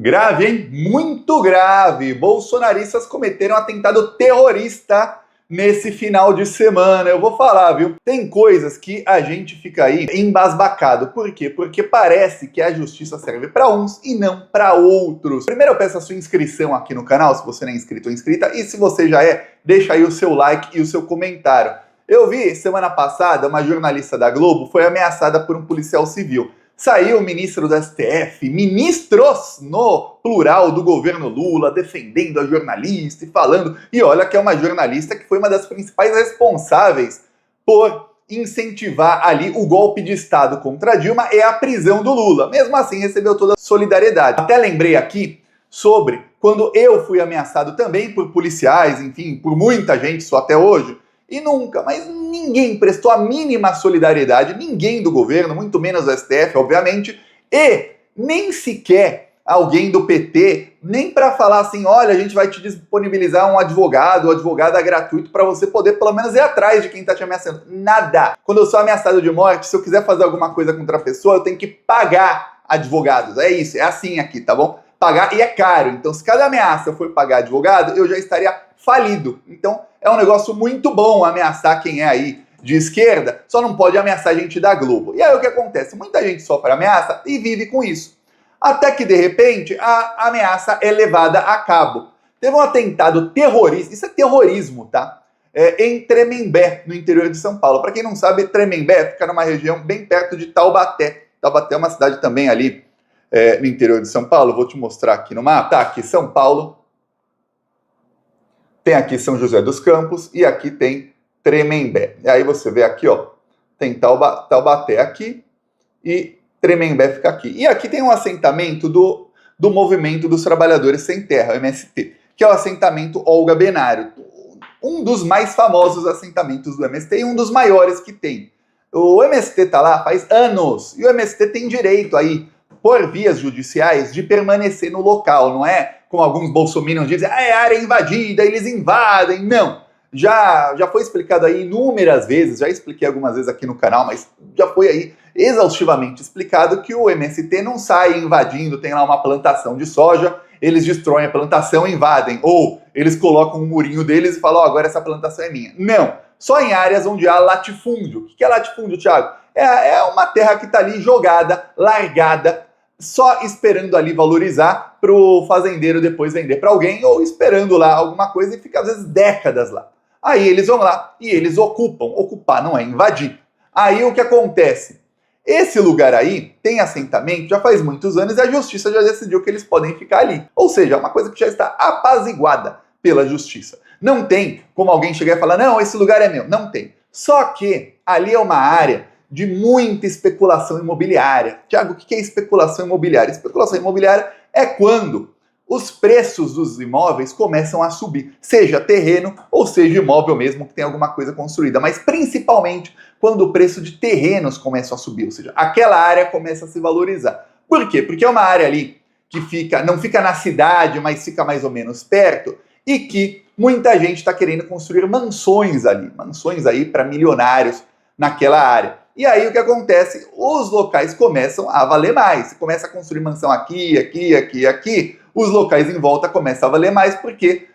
Grave, hein? Muito grave! Bolsonaristas cometeram um atentado terrorista nesse final de semana. Eu vou falar, viu? Tem coisas que a gente fica aí embasbacado. Por quê? Porque parece que a justiça serve para uns e não para outros. Primeiro eu peço a sua inscrição aqui no canal, se você não é inscrito ou inscrita. E se você já é, deixa aí o seu like e o seu comentário. Eu vi semana passada uma jornalista da Globo foi ameaçada por um policial civil. Saiu o ministro do STF, ministros no plural do governo Lula, defendendo a jornalista e falando. E olha que é uma jornalista que foi uma das principais responsáveis por incentivar ali o golpe de Estado contra Dilma e a prisão do Lula. Mesmo assim, recebeu toda a solidariedade. Até lembrei aqui sobre quando eu fui ameaçado também por policiais, enfim, por muita gente, só até hoje. E nunca, mas ninguém prestou a mínima solidariedade, ninguém do governo, muito menos o STF, obviamente, e nem sequer alguém do PT, nem para falar assim, olha, a gente vai te disponibilizar um advogado ou advogada gratuito para você poder pelo menos ir atrás de quem tá te ameaçando. Nada. Quando eu sou ameaçado de morte, se eu quiser fazer alguma coisa contra a pessoa, eu tenho que pagar advogados. É isso, é assim aqui, tá bom? Pagar, e é caro. Então, se cada ameaça eu for pagar advogado, eu já estaria falido. Então, é um negócio muito bom ameaçar quem é aí de esquerda, só não pode ameaçar gente da Globo. E aí o que acontece? Muita gente sofre ameaça e vive com isso. Até que, de repente, a ameaça é levada a cabo. Teve um atentado terrorista, isso é terrorismo, tá? Em Tremembé, no interior de São Paulo. Para quem não sabe, Tremembé fica numa região bem perto de Taubaté. Taubaté é uma cidade também ali no interior de São Paulo. Vou te mostrar aqui no mapa. Tá, aqui São Paulo. Tem aqui São José dos Campos e aqui tem Tremembé. E aí você vê aqui, ó, tem Taubaté aqui e Tremembé fica aqui. E aqui tem um assentamento do Movimento dos Trabalhadores Sem Terra, o MST, que é o assentamento Olga Benário, um dos mais famosos assentamentos do MST e um dos maiores que tem. O MST tá lá faz anos e o MST tem direito aí, por vias judiciais, de permanecer no local, não é como alguns bolsominions dizem, é área invadida, eles invadem. Não, já foi explicado aí inúmeras vezes, já expliquei algumas vezes aqui no canal, mas já foi aí exaustivamente explicado que o MST não sai invadindo, tem lá uma plantação de soja, eles destroem a plantação e invadem, ou eles colocam um murinho deles e falam, agora essa plantação é minha. Não, só em áreas onde há latifúndio. O que é latifúndio, Thiago? É uma terra que está ali jogada, largada, só esperando ali valorizar para o fazendeiro depois vender para alguém, ou esperando lá alguma coisa e fica às vezes décadas lá. Aí eles vão lá e eles ocupam. Ocupar não é invadir. Aí o que acontece? Esse lugar aí tem assentamento já faz muitos anos e a justiça já decidiu que eles podem ficar ali. Ou seja, é uma coisa que já está apaziguada pela justiça. Não tem como alguém chegar e falar, não, esse lugar é meu. Não tem. Só que ali é uma área de muita especulação imobiliária. Tiago, o que é especulação imobiliária? Especulação imobiliária é quando os preços dos imóveis começam a subir, seja terreno ou seja imóvel mesmo que tem alguma coisa construída, mas principalmente quando o preço de terrenos começa a subir, ou seja, aquela área começa a se valorizar. Por quê? Porque é uma área ali que não fica na cidade, mas fica mais ou menos perto e que muita gente está querendo construir mansões ali, mansões aí para milionários naquela área. E aí o que acontece? Os locais começam a valer mais. Você começa a construir mansão aqui, os locais em volta começam a valer mais porque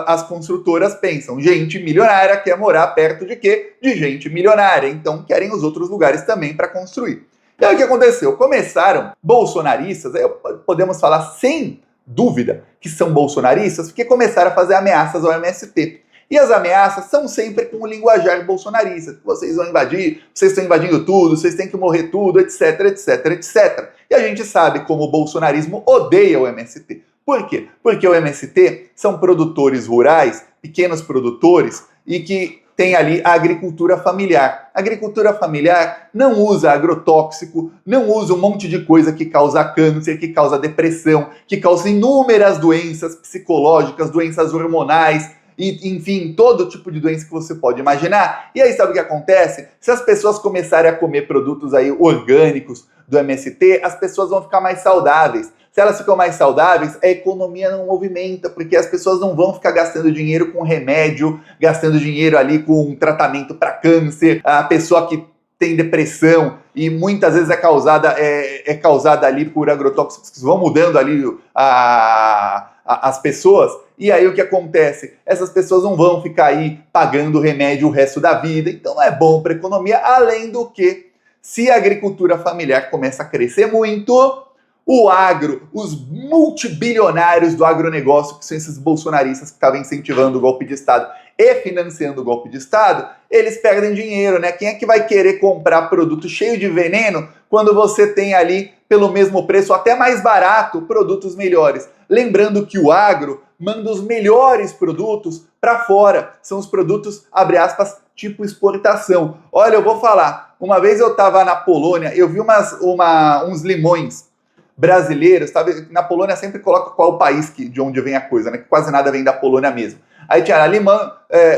as construtoras pensam, gente milionária quer morar perto de quê? De gente milionária. Então querem os outros lugares também para construir. E aí o que aconteceu? Começaram bolsonaristas, aí podemos falar sem dúvida que são bolsonaristas, porque começaram a fazer ameaças ao MST. E as ameaças são sempre com o linguajar bolsonarista. Vocês vão invadir, vocês estão invadindo tudo, vocês têm que morrer tudo, etc, etc, etc. E a gente sabe como o bolsonarismo odeia o MST. Por quê? Porque o MST são produtores rurais, pequenos produtores, e que tem ali a agricultura familiar. A agricultura familiar não usa agrotóxico, não usa um monte de coisa que causa câncer, que causa depressão, que causa inúmeras doenças psicológicas, doenças hormonais, e, enfim, todo tipo de doença que você pode imaginar. E aí sabe o que acontece? Se as pessoas começarem a comer produtos aí orgânicos do MST, as pessoas vão ficar mais saudáveis. Se elas ficam mais saudáveis, a economia não movimenta, porque as pessoas não vão ficar gastando dinheiro com remédio, gastando dinheiro ali com tratamento para câncer. A pessoa que tem depressão e muitas vezes é causada ali por agrotóxicos que vão mudando ali as pessoas. E aí o que acontece? Essas pessoas não vão ficar aí pagando remédio o resto da vida, então não é bom para a economia, além do que, se a agricultura familiar começa a crescer muito, o agro, os multibilionários do agronegócio, que são esses bolsonaristas que estavam incentivando o golpe de Estado e financiando o golpe de Estado, eles perdem dinheiro, né? Quem é que vai querer comprar produto cheio de veneno quando você tem ali, pelo mesmo preço, até mais barato, produtos melhores? Lembrando que o agro manda os melhores produtos para fora. São os produtos, abre aspas, tipo exportação. Olha, eu vou falar. Uma vez eu estava na Polônia, eu vi uns limões brasileiros, sabe? Na Polônia sempre coloca qual o país de onde vem a coisa, né? Que quase nada vem da Polônia mesmo. Aí tinha lá,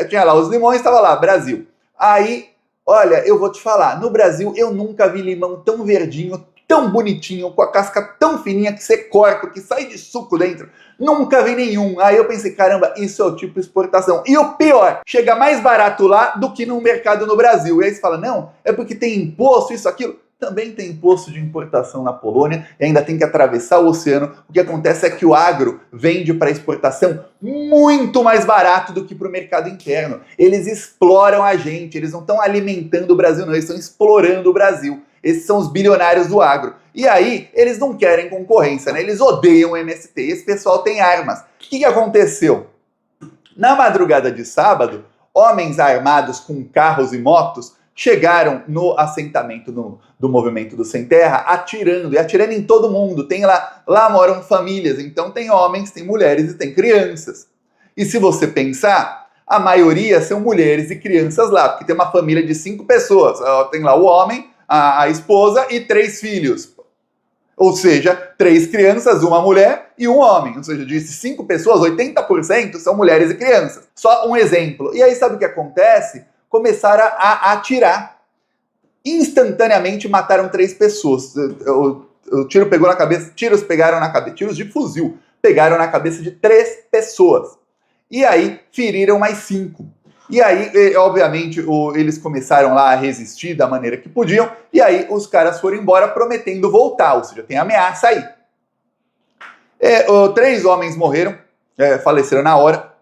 tinha lá os limões, estava lá, Brasil. Aí, olha, eu vou te falar, no Brasil eu nunca vi limão tão verdinho, tão bonitinho, com a casca tão fininha que você corta, que sai de suco dentro. Nunca vi nenhum. Aí eu pensei, caramba, isso é o tipo exportação. E o pior, chega mais barato lá do que no mercado no Brasil. E aí você fala, não, é porque tem imposto, isso, aquilo. Também tem imposto de importação na Polônia e ainda tem que atravessar o oceano. O que acontece é que o agro vende para exportação muito mais barato do que para o mercado interno. Eles exploram a gente, eles não estão alimentando o Brasil, não, eles estão explorando o Brasil. Esses são os bilionários do agro. E aí, eles não querem concorrência, né? Eles odeiam o MST. Esse pessoal tem armas. O que aconteceu? Na madrugada de sábado, homens armados com carros e motos chegaram no assentamento do Movimento do Sem Terra, atirando em todo mundo. Tem lá moram famílias, então tem homens, tem mulheres e tem crianças. E se você pensar, a maioria são mulheres e crianças lá, porque tem uma família de 5 pessoas. Tem lá o homem, a esposa e 3 filhos. Ou seja, 3 crianças, uma mulher e um homem. Ou seja, de 5 pessoas, 80% são mulheres e crianças. Só um exemplo. E aí sabe o que acontece? Começaram a atirar. Instantaneamente mataram 3 pessoas. O tiro pegou na cabeça, tiros pegaram na cabeça, tiros de fuzil pegaram na cabeça de 3 pessoas. E aí feriram mais 5. E aí, obviamente, eles começaram lá a resistir da maneira que podiam, e aí os caras foram embora prometendo voltar, ou seja, tem ameaça aí. 3 homens morreram, faleceram na hora.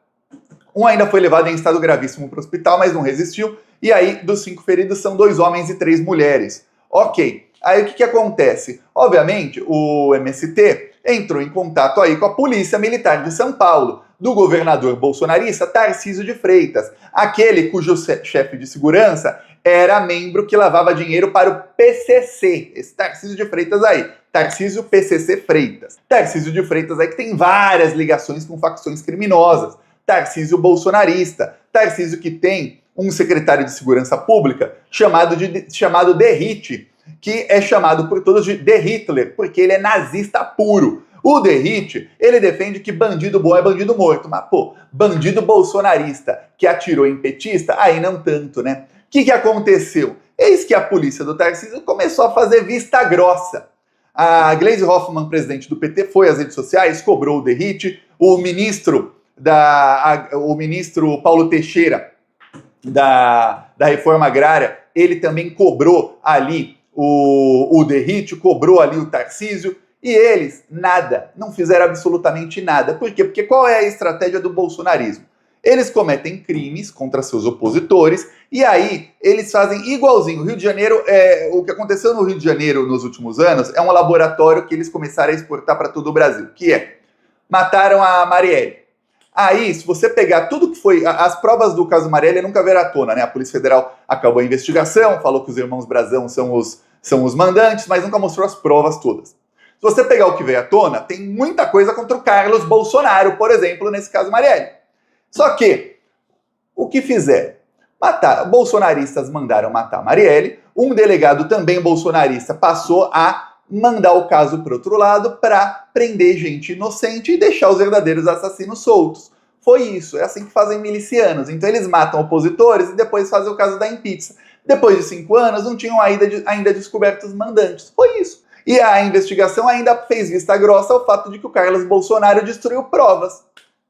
Um ainda foi levado em estado gravíssimo para o hospital, mas não resistiu. E aí, dos 5 feridos, são 2 homens e 3 mulheres. Ok. Aí o que acontece? Obviamente, o MST entrou em contato aí com a Polícia Militar de São Paulo, do governador bolsonarista Tarcísio de Freitas, aquele cujo chefe de segurança era membro que lavava dinheiro para o PCC. Esse Tarcísio de Freitas aí. Tarcísio PCC Freitas. Tarcísio de Freitas aí que tem várias ligações com facções criminosas. Tarcísio bolsonarista, Tarcísio que tem um secretário de segurança pública chamado Derrite, que é chamado por todos de The Hitler, porque ele é nazista puro. O Derrite, ele defende que bandido bom é bandido morto, mas pô, bandido bolsonarista que atirou em petista, aí não tanto, né? O que aconteceu? Eis que a polícia do Tarcísio começou a fazer vista grossa. A Gleisi Hoffmann, presidente do PT, foi às redes sociais, cobrou o Derrite, o ministro Paulo Teixeira, da Reforma Agrária, ele também cobrou ali o Derrite, cobrou ali o Tarcísio, e eles, nada, não fizeram absolutamente nada. Por quê? Porque qual é a estratégia do bolsonarismo? Eles cometem crimes contra seus opositores, e aí eles fazem igualzinho. O Rio de Janeiro, o que aconteceu no Rio de Janeiro nos últimos anos, é um laboratório que eles começaram a exportar para todo o Brasil, que é, mataram a Marielle. Aí, se você pegar tudo que foi... As provas do caso Marielle nunca vieram à tona, né? A Polícia Federal acabou a investigação, falou que os irmãos Brazão são os mandantes, mas nunca mostrou as provas todas. Se você pegar o que veio à tona, tem muita coisa contra o Carlos Bolsonaro, por exemplo, nesse caso Marielle. Só que, o que fizeram? Bolsonaristas mandaram matar Marielle, um delegado também bolsonarista passou a mandar o caso para outro lado para prender gente inocente e deixar os verdadeiros assassinos soltos. Foi isso, é assim que fazem milicianos. Então eles matam opositores e depois fazem o caso da impeachment. Depois de 5 anos não tinham ainda descoberto os mandantes. Foi isso. E a investigação ainda fez vista grossa ao fato de que o Carlos Bolsonaro destruiu provas.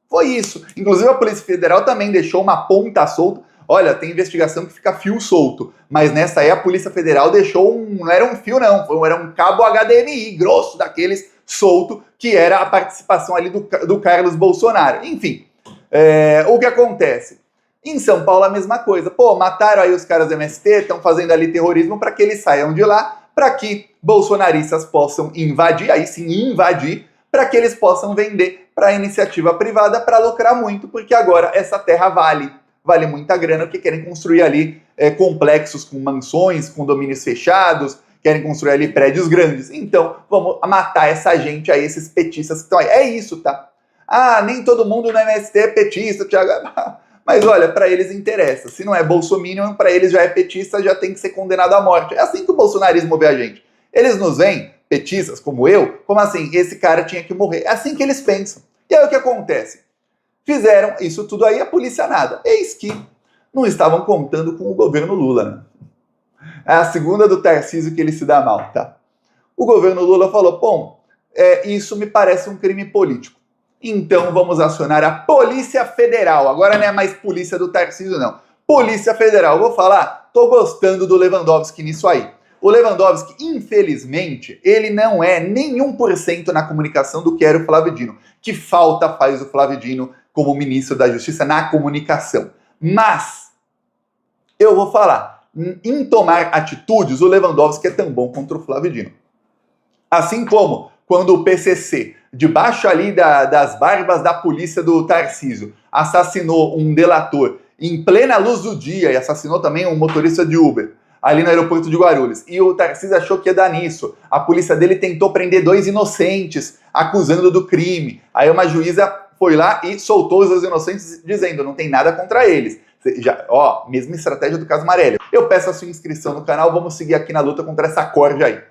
Foi isso. Inclusive a Polícia Federal também deixou uma ponta solta. olha, tem investigação que fica fio solto, mas nessa aí a Polícia Federal deixou não era um fio não, era um cabo HDMI grosso daqueles solto, que era a participação ali do Carlos Bolsonaro. Enfim, o que acontece? Em São Paulo a mesma coisa. Pô, mataram aí os caras do MST, estão fazendo ali terrorismo para que eles saiam de lá, para que bolsonaristas possam invadir, aí sim invadir, para que eles possam vender para a iniciativa privada para lucrar muito, porque agora essa terra vale muita grana, porque querem construir ali complexos com mansões, condomínios fechados, querem construir ali prédios grandes. Então, vamos matar essa gente aí, esses petistas que estão aí. É isso, tá? Ah, nem todo mundo no MST é petista, Thiago. Mas olha, para eles interessa. Se não é bolsominion, para eles já é petista, já tem que ser condenado à morte. É assim que o bolsonarismo vê a gente. Eles nos veem, petistas como eu, como assim, esse cara tinha que morrer. É assim que eles pensam. E aí o que acontece? Fizeram isso tudo aí, a polícia nada. Eis que não estavam contando com o governo Lula, né? É a segunda do Tarcísio que ele se dá mal, tá? O governo Lula falou, bom, isso me parece um crime político. Então vamos acionar a Polícia Federal. Agora não é mais polícia do Tarcísio, não. Polícia Federal. Vou falar, tô gostando do Lewandowski nisso aí. O Lewandowski, infelizmente, ele não é nem 1% na comunicação do que era o Flávio Dino. Que falta faz o Flávio Dino como ministro da Justiça na comunicação. Mas, eu vou falar, em tomar atitudes, o Lewandowski é tão bom contra o Flávio Dino. Assim como quando o PCC, debaixo ali das barbas da polícia do Tarcísio, assassinou um delator em plena luz do dia e assassinou também um motorista de Uber ali no aeroporto de Guarulhos, e o Tarcísio achou que ia dar nisso. A polícia dele tentou prender 2 inocentes, acusando do crime. Aí uma juíza foi lá e soltou os 2 inocentes, dizendo, não tem nada contra eles. Mesma estratégia do caso Marelli. Eu peço a sua inscrição no canal, vamos seguir aqui na luta contra essa corja aí.